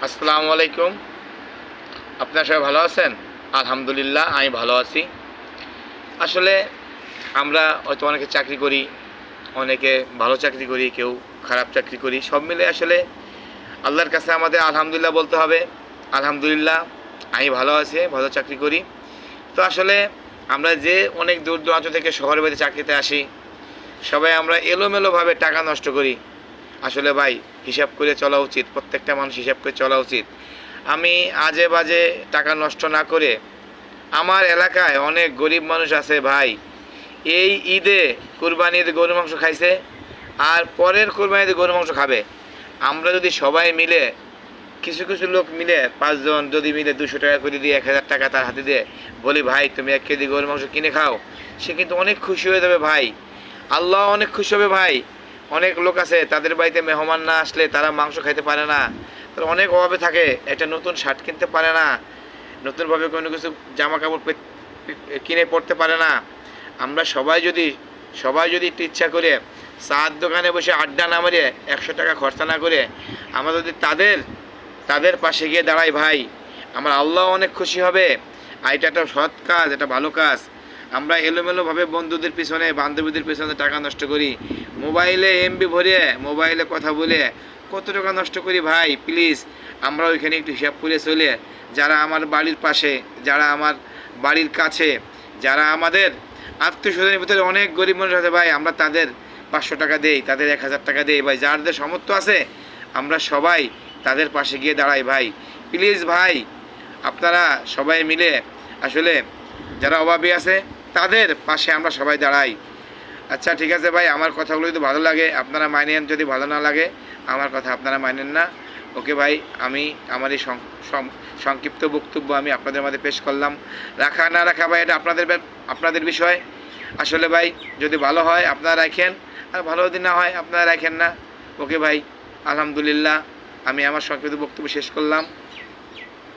আসসালামু আলাইকুম। আপনারা সবাই ভালো আছেন? আলহামদুলিল্লাহ আমি ভালো আছি। আসলে আমরা হয়তো অনেকে চাকরি করি, অনেকে ভালো চাকরি করি, কেউ খারাপ চাকরি করি। সব মিলে আসলে আল্লাহর কাছে আমাদের আলহামদুলিল্লাহ বলতে হবে। আলহামদুলিল্লাহ আমি ভালো আছি, ভালো চাকরি করি। তো আসলে আমরা যে অনেক দূর দূরান্ত থেকে শহরে বাড়িতে চাকরিতে আসি, সবাই আমরা এলোমেলোভাবে টাকা নষ্ট করি। আসলে ভাই হিসাব করে চলা উচিত, প্রত্যেকটা মানুষ হিসাব করে চলা উচিত। আমি আজে বাজে টাকা নষ্ট না করে, আমার এলাকায় অনেক গরিব মানুষ আছে ভাই, এই ঈদে কুরবানি ঈদে গরুর মাংস খাইছে, আর পরের কুরবানি ঈদে গরুর মাংস খাবে। আমরা যদি সবাই মিলে, কিছু কিছু লোক মিলে 5 জন যদি মিলে 200 টাকা করে দিয়ে 1000 টাকা তার হাতে দিয়ে বলি, ভাই তুমি 1 কেজি গরুর মাংস কিনে খাও, সে কিন্তু অনেক খুশি হয়ে যাবে ভাই। আল্লাহ অনেক খুশি হবে ভাই। অনেক লোক আছে তাদের বাড়িতে মেহমান না আসলে তারা মাংস খাইতে পারে না, তারা অনেক অভাবে থাকে, একটা নতুন শার্ট কিনতে পারে না, নতুনভাবে কোনো কিছু জামা কাপড় কিনে পড়তে পারে না। আমরা সবাই যদি একটু ইচ্ছা করে চার দোকানে বসে আড্ডা না মারে, 100 টাকা খরচা না করে আমরা যদি তাদের পাশে গিয়ে দাঁড়াই ভাই, আমার আল্লাহ অনেক খুশি হবে। আর এটা একটা সৎ কাজ, এটা ভালো কাজ। আমরা এলোমেলোভাবে বন্ধুদের পিছনে বান্ধবীদের পিছনে টাকা নষ্ট করি, মোবাইলে এমবি ভরে মোবাইলে কথা বলে কত টাকা নষ্ট করি ভাই। প্লিজ আমরা ওইখানে একটু হিসাব করে চলে, যারা আমার বাড়ির পাশে, যারা আমার বাড়ির কাছে, যারা আমাদের আত্মীয় স্বজনের ভিতরে অনেক গরিব মানুষ আছে ভাই, আমরা তাদের 500 টাকা দেই, তাদের 1000 টাকা দেই ভাই। যাদের সামর্থ্য আছে আমরা সবাই তাদের পাশে গিয়ে দাঁড়াই ভাই। প্লিজ ভাই, আপনারা সবাই মিলে আসলে যারা অভাবী আছে তাদের পাশে আমরা সবাই দাঁড়াই। আচ্ছা ঠিক আছে ভাই, আমার কথাগুলো যদি ভালো লাগে আপনারা মানেন, যদি ভালো না লাগে আমার কথা আপনারা মানেন না। ওকে ভাই, আমি আমার এই সংক্ষিপ্ত বক্তব্য আমি আপনাদের মাঝে পেশ করলাম। রাখা না রাখা ভাই এটা আপনাদের বিষয়। আসলে ভাই যদি ভালো হয় আপনারা রাখেন, আর ভালো যদি না হয় আপনারা রাখেন না। ওকে ভাই, আলহামদুলিল্লাহ আমি আমার সংক্ষিপ্ত বক্তব্য শেষ করলাম।